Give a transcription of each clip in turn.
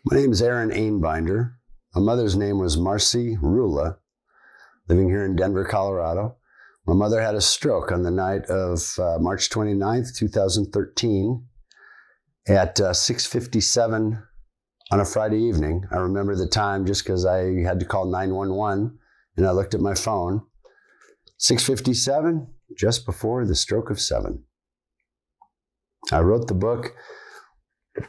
My name is Aaron Ainbinder. My mother's name was Marcy Rula, living here in Denver, Colorado. My mother had a stroke on the night of March 29th, 2013 at 6:57 on a Friday evening. I remember the time just because I had to call 911 and I looked at my phone. 6:57, just before the stroke of 7. I wrote the book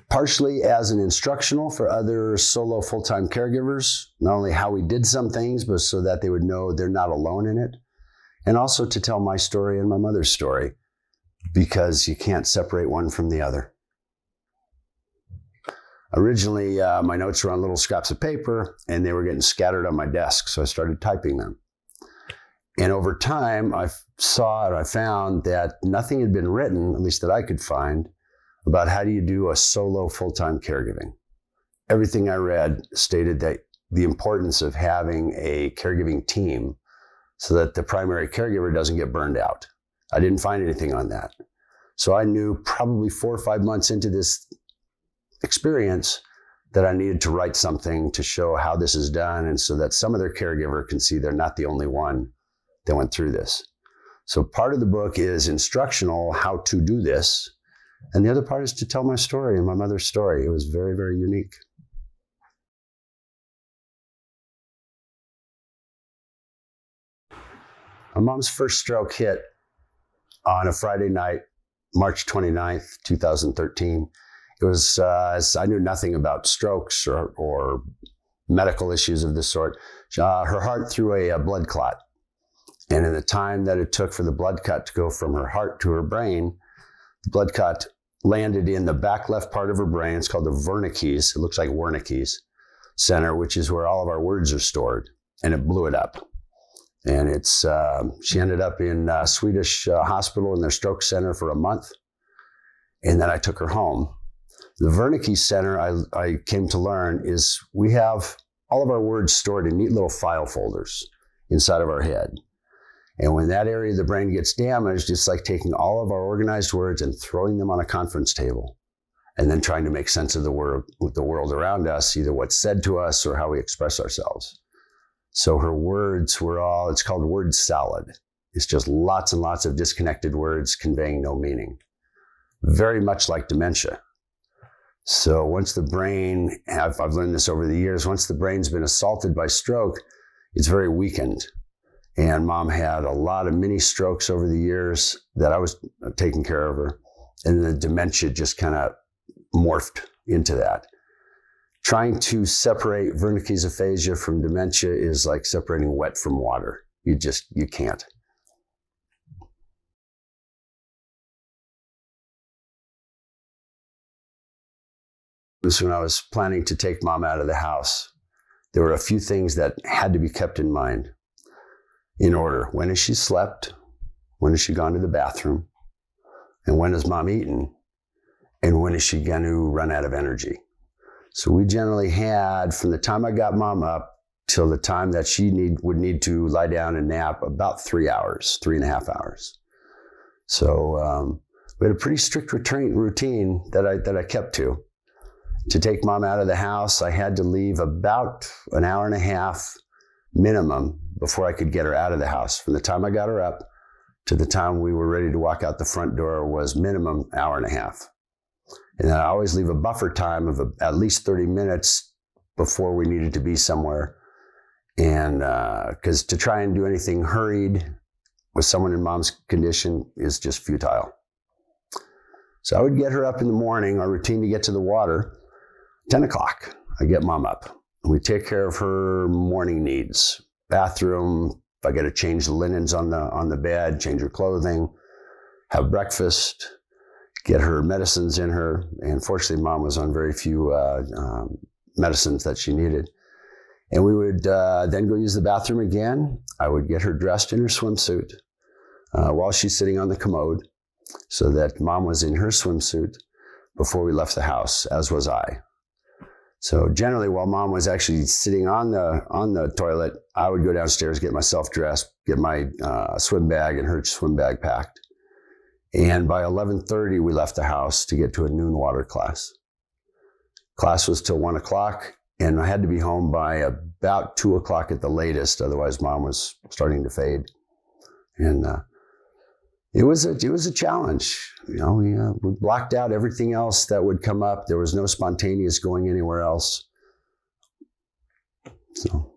partially as an instructional for other solo full-time caregivers, not only how we did some things, but so that they would know they're not alone in it, and also to tell my story and my mother's story, because you can't separate one from the other. Originally, my notes were on little scraps of paper, and they were getting scattered on my desk, so I started typing them. And over time, I found that nothing had been written, at least that I could find, about how do you do a solo full-time caregiving. Everything I read stated that the importance of having a caregiving team so that the primary caregiver doesn't get burned out. I didn't find anything on that. So I knew probably 4 or 5 months into this experience that I needed to write something to show how this is done, and so that some other caregiver can see they're not the only one that went through this. So part of the book is instructional, how to do this. And the other part is to tell my story and my mother's story. It was very, very unique. My mom's first stroke hit on a Friday night, March 29th, 2013. It was, I knew nothing about strokes or medical issues of this sort. Her heart threw a blood clot. And in the time that it took for the blood clot to go from her heart to her brain, the blood clot landed in the back left part of her brain. It's called the Wernicke's. It looks like Wernicke's center, which is where all of our words are stored. And it blew it up. And she ended up in a Swedish hospital in their stroke center for a month. And then I took her home. The Wernicke's center, I came to learn, is we have all of our words stored in neat little file folders inside of our head. And when that area of the brain gets damaged, it's like taking all of our organized words and throwing them on a conference table and then trying to make sense of the world around us, either what's said to us or how we express ourselves. So her words were it's called word salad. It's just lots and lots of disconnected words conveying no meaning. Very much like dementia. So once the brain, I've learned this over the years, once the brain's been assaulted by stroke, it's very weakened. And Mom had a lot of mini strokes over the years that I was taking care of her. And the dementia just kind of morphed into that. Trying to separate Wernicke's aphasia from dementia is like separating wet from water. You can't. When I was planning to take Mom out of the house, there were a few things that had to be kept in mind. In order: when has she slept? When has she gone to the bathroom? And when has Mom eaten? And when is she going to run out of energy? So we generally had, from the time I got Mom up till the time that she would need to lie down and nap, about 3 hours, 3.5 hours. So we had a pretty strict routine that I kept to. To take Mom out of the house, I had to leave about an hour and a half minimum before I could get her out of the house. From the time I got her up to the time we were ready to walk out the front door was minimum hour and a half. And then I always leave a buffer time of at least 30 minutes before we needed to be somewhere. And because to try and do anything hurried with someone in Mom's condition is just futile. So I would get her up in the morning, our routine to get to the water, 10 o'clock. I get Mom up. We take care of her morning needs. Bathroom, if I got to change the linens on the bed, change her clothing, have breakfast, get her medicines in her. And fortunately, Mom was on very few medicines that she needed. And we would then go use the bathroom again. I would get her dressed in her swimsuit while she's sitting on the commode, so that Mom was in her swimsuit before we left the house, as was I. So generally, while Mom was actually sitting on the toilet, I would go downstairs, get myself dressed, get my swim bag and her swim bag packed. And by 11:30, we left the house to get to a noon water class. Class was till 1 o'clock, and I had to be home by about 2 o'clock at the latest. Otherwise, Mom was starting to fade. And it was a challenge. You know, we blocked out everything else that would come up. There was no spontaneous going anywhere else. So.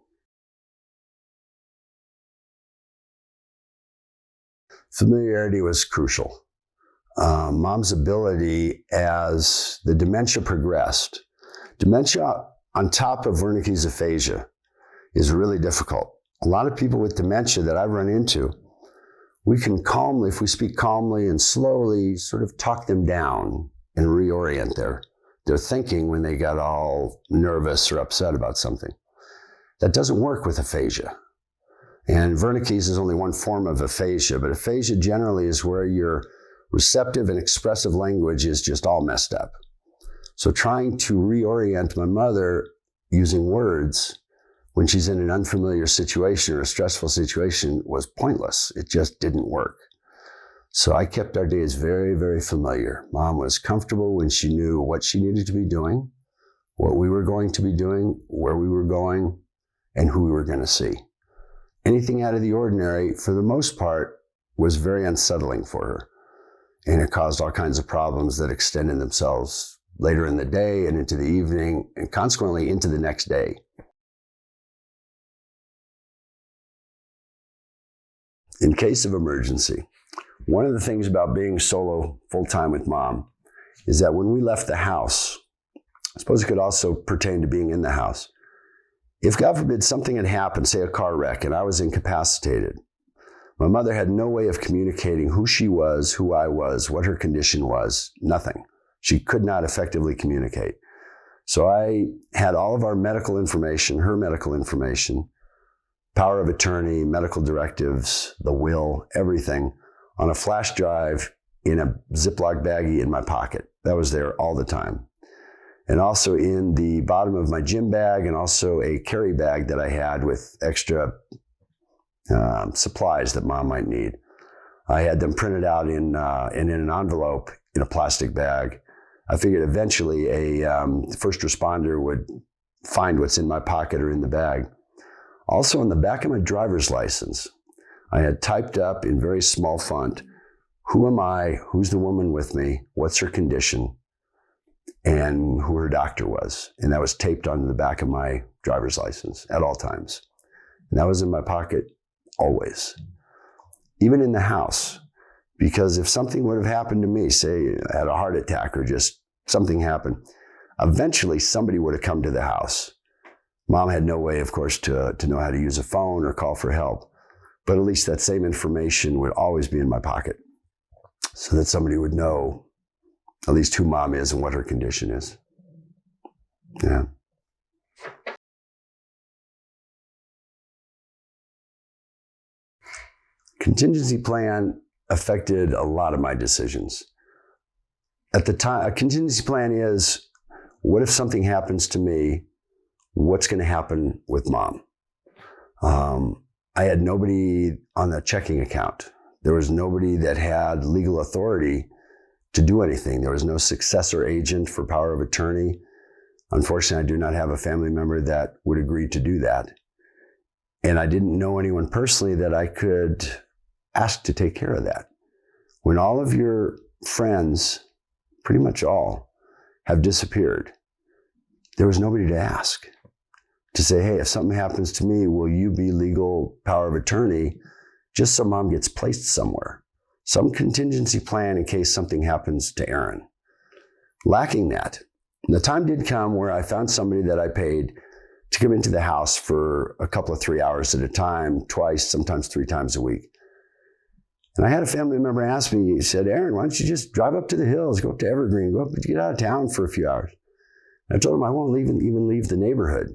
Familiarity was crucial. Mom's ability as the dementia progressed. Dementia on top of Wernicke's aphasia is really difficult. A lot of people with dementia that I've run into, we can calmly, if we speak calmly and slowly, sort of talk them down and reorient their thinking when they got all nervous or upset about something. That doesn't work with aphasia. And Wernicke's is only one form of aphasia, but aphasia generally is where your receptive and expressive language is just all messed up. So trying to reorient my mother using words when she's in an unfamiliar situation or a stressful situation was pointless. It just didn't work. So I kept our days very, very familiar. Mom was comfortable when she knew what she needed to be doing, what we were going to be doing, where we were going, and who we were going to see. Anything out of the ordinary, for the most part, was very unsettling for her. And it caused all kinds of problems that extended themselves later in the day and into the evening, and consequently into the next day. In case of emergency, one of the things about being solo full-time with Mom is that when we left the house, I suppose it could also pertain to being in the house, if, God forbid, something had happened, say a car wreck, and I was incapacitated, my mother had no way of communicating who she was, who I was, what her condition was, nothing. She could not effectively communicate. So I had all of our medical information, her medical information, power of attorney, medical directives, the will, everything, on a flash drive in a Ziploc baggie in my pocket. That was there all the time. And also in the bottom of my gym bag, and also a carry bag that I had with extra supplies that Mom might need. I had them printed out in an envelope in a plastic bag. I figured eventually a first responder would find what's in my pocket or in the bag. Also on the back of my driver's license, I had typed up in very small font, who am I, who's the woman with me, what's her condition, and who her doctor was. And that was taped onto the back of my driver's license at all times. And that was in my pocket always, even in the house. Because if something would have happened to me, say I had a heart attack or just something happened, eventually somebody would have come to the house. Mom had no way, of course, to know how to use a phone or call for help. But at least that same information would always be in my pocket so that somebody would know at least who Mom is and what her condition is. Yeah. Contingency plan affected a lot of my decisions. At the time, a contingency plan is, what if something happens to me? What's going to happen with Mom? I had nobody on the checking account. There was nobody that had legal authority to do anything. There was no successor agent for power of attorney. Unfortunately, I do not have a family member that would agree to do that. And I didn't know anyone personally that I could ask to take care of that. When all of your friends, pretty much all, have disappeared, there was nobody to ask. To say, hey, if something happens to me, will you be legal power of attorney just so Mom gets placed somewhere? Some contingency plan in case something happens to Aaron. Lacking that, the time did come where I found somebody that I paid to come into the house for a couple of 3 hours at a time, twice, sometimes 3 times a week. And I had a family member ask me, he said, Aaron, why don't you just drive up to the hills, go up to Evergreen, go up, get out of town for a few hours. And I told him I won't even leave the neighborhood.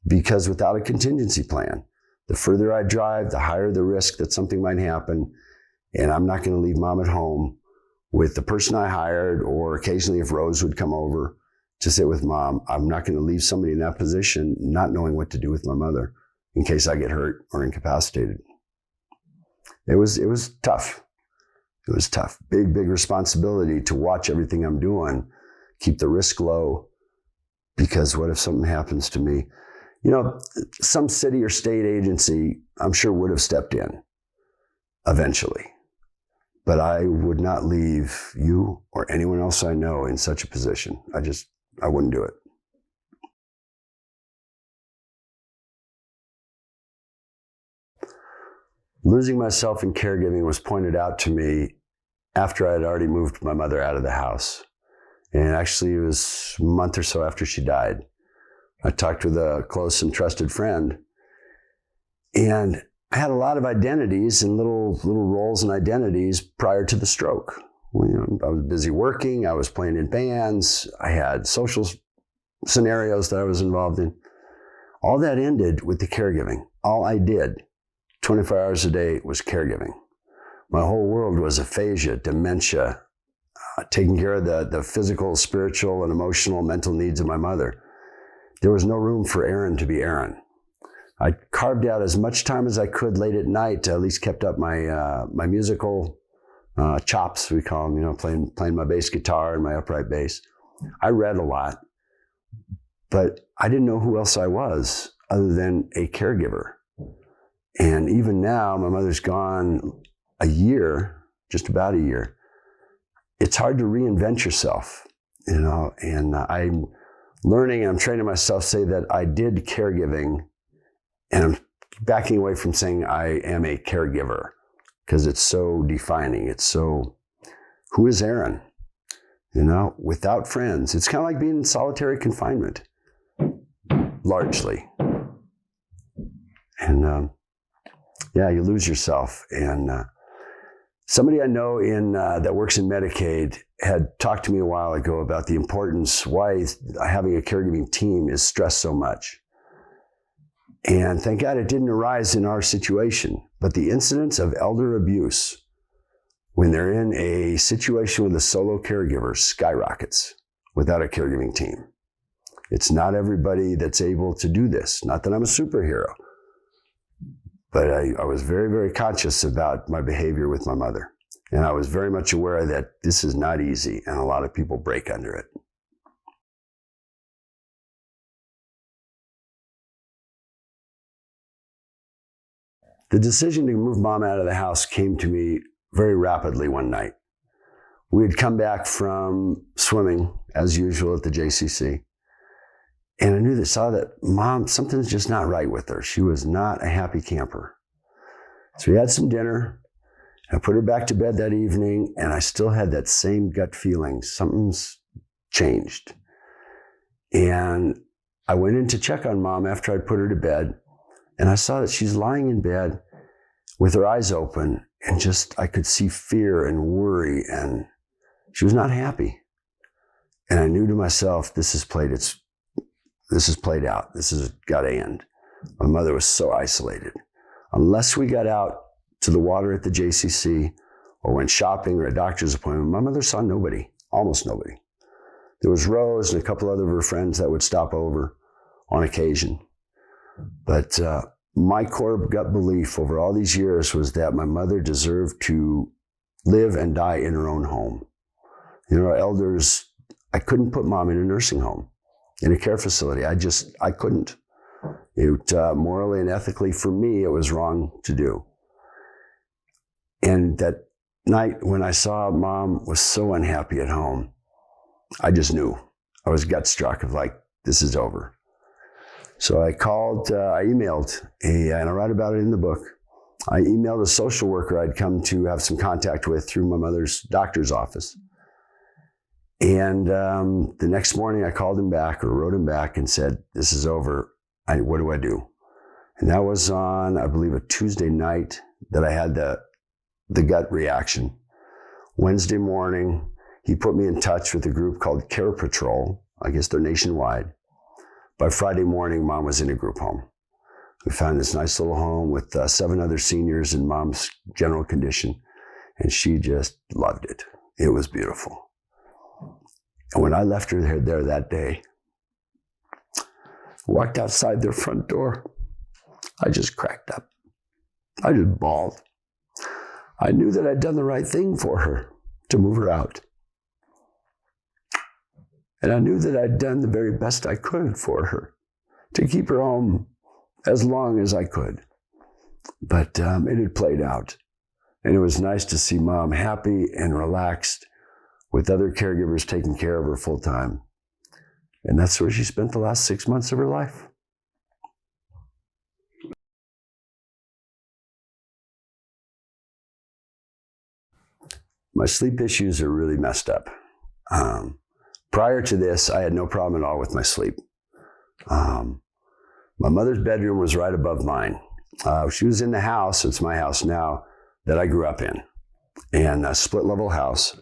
Because without a contingency plan, the further I drive, the higher the risk that something might happen. And I'm not going to leave Mom at home with the person I hired, or occasionally if Rose would come over to sit with Mom. I'm not going to leave somebody in that position not knowing what to do with my mother in case I get hurt or incapacitated. It was tough. It was tough. Big responsibility to watch everything I'm doing, keep the risk low, because what if something happens to me? You know, some city or state agency, I'm sure, would have stepped in eventually. But I would not leave you or anyone else I know in such a position. I wouldn't do it. Losing myself in caregiving was pointed out to me after I had already moved my mother out of the house. And actually, it was a month or so after she died. I talked with a close and trusted friend, and I had a lot of identities and little roles and identities prior to the stroke. You know, I was busy working, I was playing in bands, I had social scenarios that I was involved in. All that ended with the caregiving. All I did 24 hours a day was caregiving. My whole world was aphasia, dementia, taking care of the physical, spiritual, and emotional, mental needs of my mother. There was no room for Aaron to be Aaron. I carved out as much time as I could late at night to at least kept up my musical chops, we call them, you know, playing my bass guitar and my upright bass. I read a lot, but I didn't know who else I was other than a caregiver. And even now, my mother's gone a year, just about a year. It's hard to reinvent yourself, you know, and I'm learning and I'm training myself to say that I did caregiving, and I'm backing away from saying I am a caregiver because it's so defining. It's so, who is Aaron? You know, without friends. It's kind of like being in solitary confinement, largely. And yeah, you lose yourself. And somebody I know that works in Medicaid had talked to me a while ago about the importance, why having a caregiving team is stressed so much. And thank God it didn't arise in our situation, but the incidence of elder abuse when they're in a situation with a solo caregiver skyrockets without a caregiving team. It's not everybody that's able to do this. Not that I'm a superhero, but I was very, very conscious about my behavior with my mother. And I was very much aware that this is not easy, and a lot of people break under it. The decision to move Mom out of the house came to me very rapidly one night. We had come back from swimming, as usual, at the JCC. And I saw that Mom, something's just not right with her. She was not a happy camper. So we had some dinner. I put her back to bed that evening, and I still had that same gut feeling. Something's changed. And I went in to check on Mom after I'd put her to bed, and I saw that she's lying in bed with her eyes open, and just I could see fear and worry, and she was not happy. And I knew to myself, this is played out. This has got to end. My mother was so isolated. Unless we got out to the water at the JCC or went shopping or a doctor's appointment, my mother saw nobody, almost nobody. There was Rose and a couple other of her friends that would stop over on occasion. But my core gut belief over all these years was that my mother deserved to live and die in her own home. You know, our elders, I couldn't put Mom in a nursing home, in a care facility. I couldn't. It, morally and ethically, for me, it was wrong to do. And that night when I saw Mom was so unhappy at home, I just knew. I was gut struck of like, this is over. So I emailed, and I write about it in the book. I emailed a social worker I'd come to have some contact with through my mother's doctor's office. And the next morning I called him back or wrote him back and said, this is over. What do I do? And that was on, I believe, a Tuesday night that I had the gut reaction. Wednesday morning, he put me in touch with a group called Care Patrol. I guess they're nationwide. By Friday morning, Mom was in a group home. We found this nice little home with 7 other seniors in Mom's general condition, and she just loved it. It was beautiful. And when I left her there that day, walked outside their front door, I just cracked up. I just bawled. I knew that I'd done the right thing for her to move her out. And I knew that I'd done the very best I could for her to keep her home as long as I could. But it had played out. And it was nice to see Mom happy and relaxed with other caregivers taking care of her full time. And that's where she spent the last 6 months of her life. My sleep issues are really messed up. Prior to this, I had no problem at all with my sleep. My mother's bedroom was right above mine. She was in the house, it's my house now, that I grew up in, and a split-level house.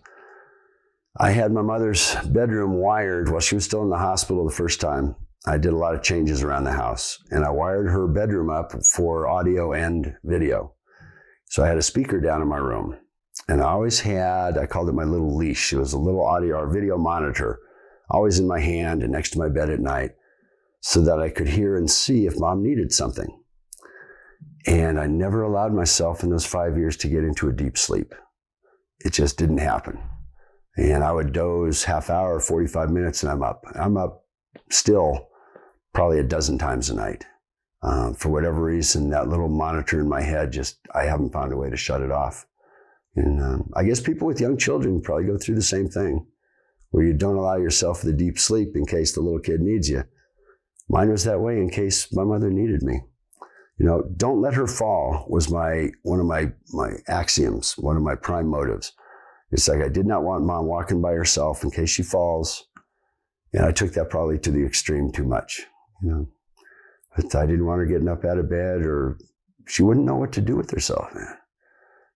I had my mother's bedroom wired while she was still in the hospital the first time. I did a lot of changes around the house, and I wired her bedroom up for audio and video. So I had a speaker down in my room, and I always had, I called it my little leash. It was a little audio or video monitor, always in my hand and next to my bed at night, so that I could hear and see if Mom needed something. And I never allowed myself in those 5 years to get into a deep sleep. It just didn't happen. And I would doze half hour, 45 minutes, and I'm up. I'm up still probably a dozen times a night. For whatever reason, that little monitor in my head, I haven't found a way to shut it off. And I guess people with young children probably go through the same thing, where you don't allow yourself the deep sleep in case the little kid needs you. Mine was that way in case my mother needed me. Don't let her fall was one of my axioms, one of my prime motives. It's like I did not want Mom walking by herself in case she falls. And I took that probably to the extreme too much. But I didn't want her getting up out of bed, or she wouldn't know what to do with herself, man.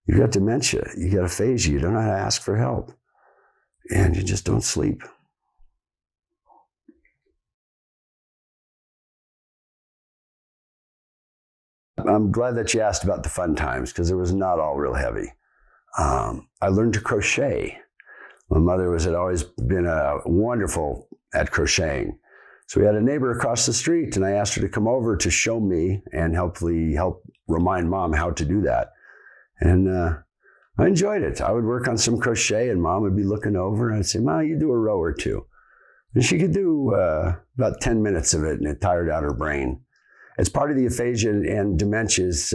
You got dementia, you got aphasia, you don't know how to ask for help, and you just don't sleep. I'm glad that you asked about the fun times, because it was not all real heavy. I learned to crochet. My mother had always been wonderful at crocheting. So we had a neighbor across the street, and I asked her to come over to show me and hopefully help remind Mom how to do that. And I enjoyed it. I would work on some crochet, and Mom would be looking over, and I'd say, "Mom, you do a row or two." And she could do about 10 minutes of it, and it tired out her brain. It's part of the aphasia and dementias.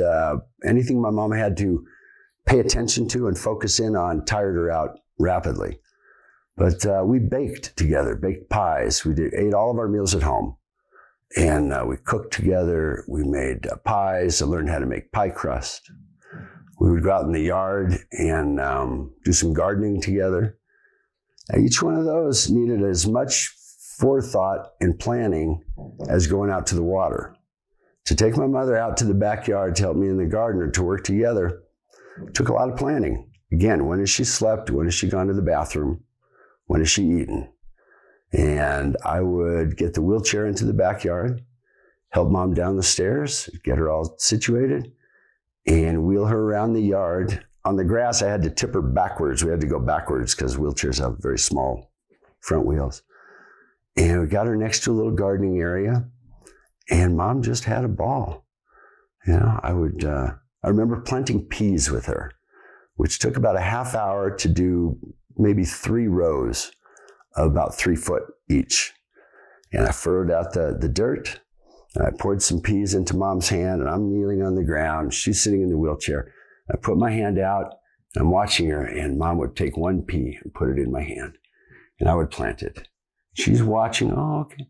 Anything my mom had to pay attention to and focus in on tired her out rapidly. But we baked together, baked pies. We ate all of our meals at home. And we cooked together. We made pies. I learned how to make pie crust. We would go out in the yard and do some gardening together. Each one of those needed as much forethought and planning as going out to the water. To take my mother out to the backyard to help me in the garden or to work together took a lot of planning. Again, when has she slept? When has she gone to the bathroom? When has she eaten? And I would get the wheelchair into the backyard, help Mom down the stairs, get her all situated, and wheel her around the yard. On the grass, I had to tip her backwards. We had to go backwards because wheelchairs have very small front wheels. And we got her next to a little gardening area, and Mom just had a ball. I remember planting peas with her, which took about a half hour to do maybe 3 rows of about 3 foot each. And I furrowed out the dirt, and I poured some peas into Mom's hand, and I'm kneeling on the ground. She's sitting in the wheelchair. I put my hand out, and I'm watching her, and Mom would take 1 pea and put it in my hand, and I would plant it. She's watching. Oh, okay.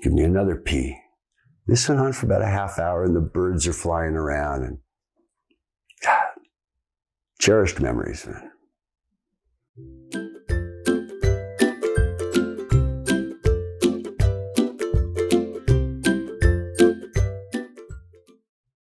Give me another pea. This went on for about a half hour, and the birds are flying around, and God, cherished memories, man.